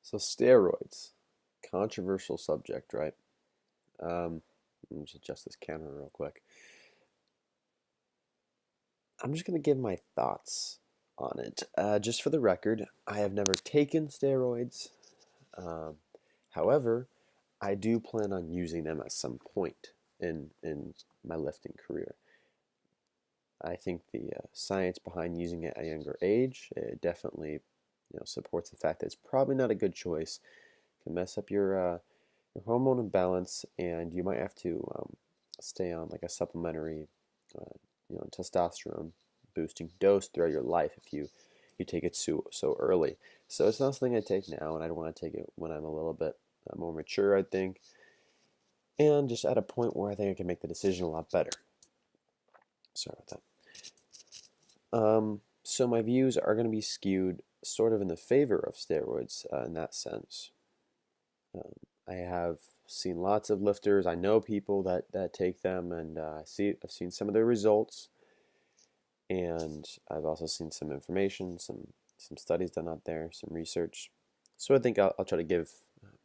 So steroids, controversial subject, right? Let me just adjust this camera real quick. I'm just gonna give my thoughts on it. Just for the record, I have never taken steroids. Um, However, I do plan on using them at some point in my lifting career. I think the science behind using it at a younger age definitely supports the fact that it's probably not a good choice. It can mess up your hormone imbalance, and you might have to stay on like a supplementary, testosterone boosting dose throughout your life if you take it so early. So it's not something I take now, and I don't want to take it when I'm a little bit more mature, I think, and just at a point where I think I can make the decision a lot better. Sorry about that. So my views are going to be skewed sort of in the favor of steroids in that sense. Um, I have seen lots of lifters. I know people that take them, and I've seen some of their results, and I've also seen some information, some studies done out there, some research. So I think I'll try to give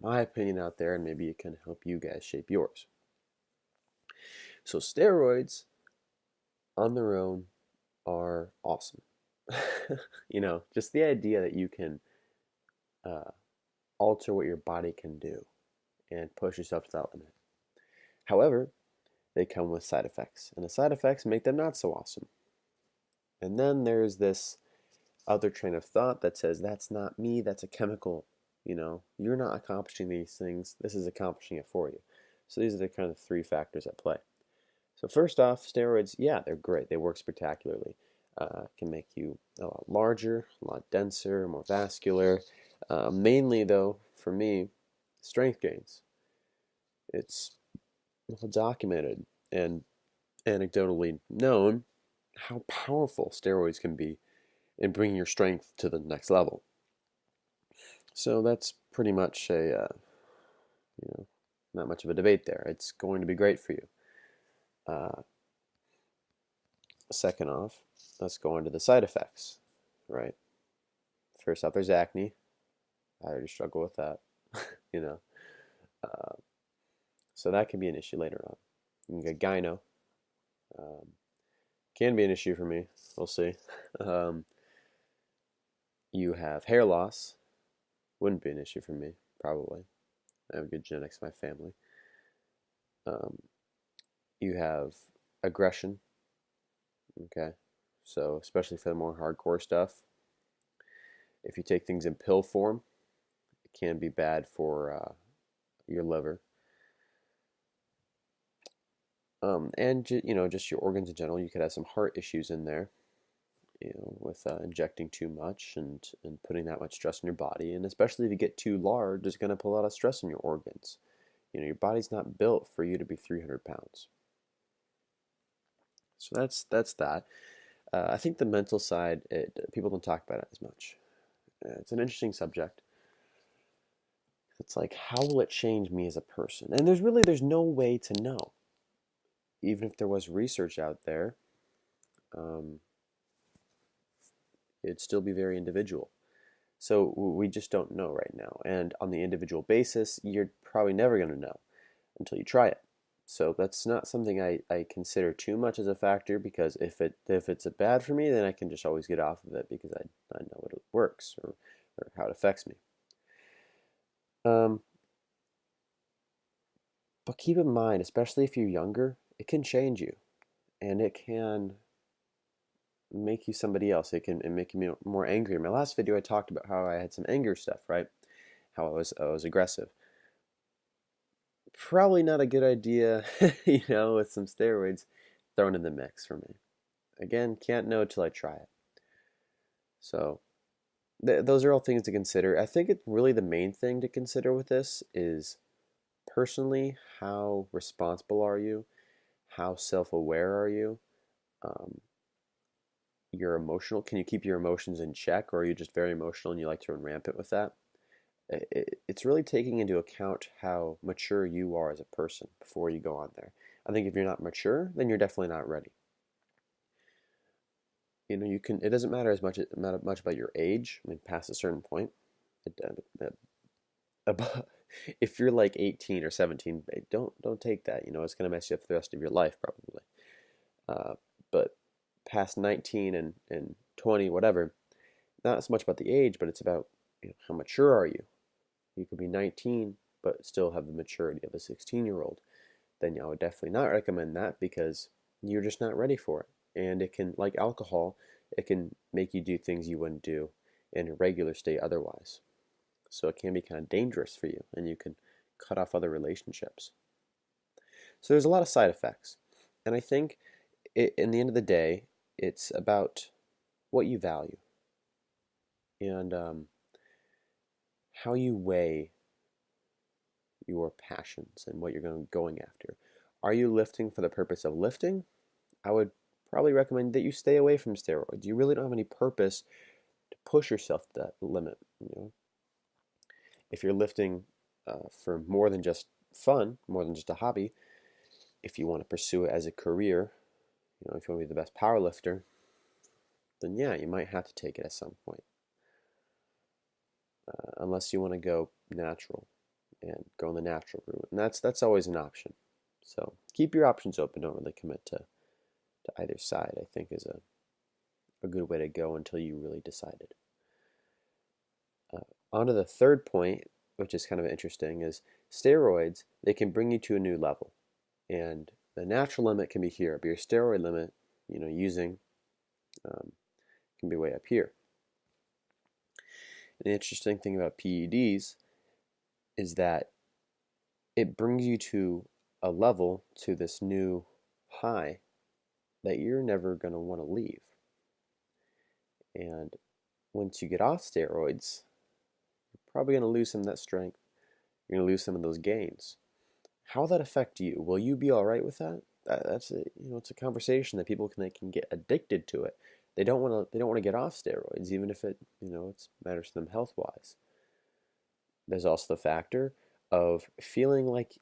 my opinion out there, and maybe it can help you guys shape yours. So steroids on their own are awesome. Just the idea that you can uh, alter what your body can do and push yourself to that limit. However, they come with side effects, and the side effects make them not so awesome. And then there's this other train of thought that says, that's not me, that's a chemical. You're not accomplishing these things, this is accomplishing it for you. So these are the kind of three factors at play. So first off, steroids, yeah, they're great. They work spectacularly. Can make you a lot larger, a lot denser, more vascular. Mainly, though, for me, strength gains. It's well documented and anecdotally known how powerful steroids can be in bringing your strength to the next level. So that's pretty much not much of a debate there. It's going to be great for you. Uh, Second off, let's go into the side effects, right? First off, there's acne. I already struggle with that, you know. Uh, so that can be an issue later on. You can get gyno. Um, can be an issue for me. We'll see. Um, you have hair loss. Wouldn't be an issue for me, probably. I have good genetics in my family. Um, you have aggression. Okay. So, especially for the more hardcore stuff, if you take things in pill form, it can be bad for your liver. And just your organs in general. You could have some heart issues in there, with injecting too much and putting that much stress on your body. And especially if you get too large, it's going to put a lot of stress on your organs. Your body's not built for you to be 300 pounds. So that's that. I think the mental side, people don't talk about it as much. It's an interesting subject. It's like, how will it change me as a person? And there's no way to know. Even if there was research out there, um, it'd still be very individual. So we just don't know right now. And on the individual basis, you're probably never going to know until you try it. So that's not something I consider too much as a factor, because if it's a bad for me, then I can just always get off of it because I know it works or how it affects me. Um, but keep in mind, especially if you're younger, it can change you, and it can make you somebody else. It can make you more angry. In my last video, I talked about how I had some anger stuff, right? How I was aggressive. Probably not a good idea, with some steroids thrown in the mix for me. Again, can't know till I try it. So those are all things to consider. I think really the main thing to consider with this is, personally, how responsible are you? How self-aware are you? Um, your emotional, can you keep your emotions in check, or are you just very emotional and you like to run rampant with that? It's really taking into account how mature you are as a person before you go on there. I think if you're not mature, then you're definitely not ready. It doesn't matter as much about your age. I mean, past a certain point, About, if you're like 18 or 17, don't take that. It's gonna mess you up for the rest of your life probably. Uh, but past 19 and 20, whatever, not so much about the age, but it's about how mature are you. You could be 19 but still have the maturity of a 16-year-old. Then I would definitely not recommend that because you're just not ready for it. And it can, like alcohol, it can make you do things you wouldn't do in a regular state otherwise. So it can be kind of dangerous for you, and you can cut off other relationships. So there's a lot of side effects. And I think in the end of the day, it's about what you value and how you weigh your passions and what you're going after. Are you lifting for the purpose of lifting? I would probably recommend that you stay away from steroids. You really don't have any purpose to push yourself to that limit. If you're lifting for more than just fun, more than just a hobby, if you want to pursue it as a career, if you want to be the best power lifter, then yeah, you might have to take it at some point. Unless you want to go natural and go on the natural route, and that's always an option. So keep your options open. Don't really commit to either side. I think is a good way to go until you really decided. On to the third point, which is kind of interesting, is steroids. They can bring you to a new level, and the natural limit can be here, but your steroid limit, using can be way up here. And the interesting thing about PEDs is that it brings you to a level, to this new high that you're never going to want to leave. And once you get off steroids, you're probably going to lose some of that strength. You're going to lose some of those gains. How will that affect you? Will you be all right with that? That's it's a conversation that people can get addicted to it. They don't want to get off steroids, even if it matters to them health wise. There's also the factor of feeling like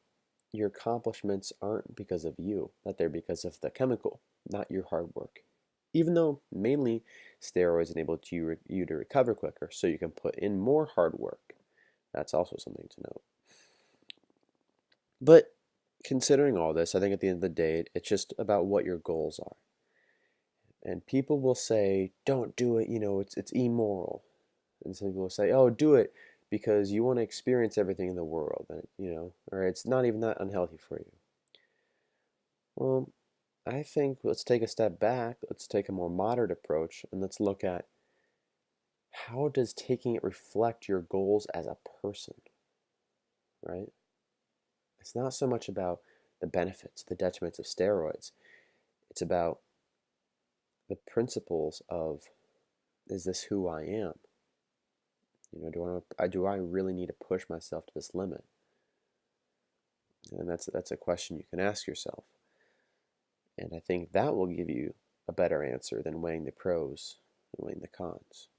your accomplishments aren't because of you, that they're because of the chemical, not your hard work. Even though mainly steroids enable you to recover quicker, so you can put in more hard work. That's also something to note. But considering all this, I think at the end of the day, it's just about what your goals are. And people will say, don't do it, it's immoral. And some people will say, oh, do it because you want to experience everything in the world, and, or it's not even that unhealthy for you. Well, I think let's take a step back, let's take a more moderate approach, and let's look at how does taking it reflect your goals as a person, right? It's not so much about the benefits, the detriments of steroids. It's about the principles of, is this who I am? Do I really need to push myself to this limit? And that's a question you can ask yourself. And I think that will give you a better answer than weighing the pros and weighing the cons.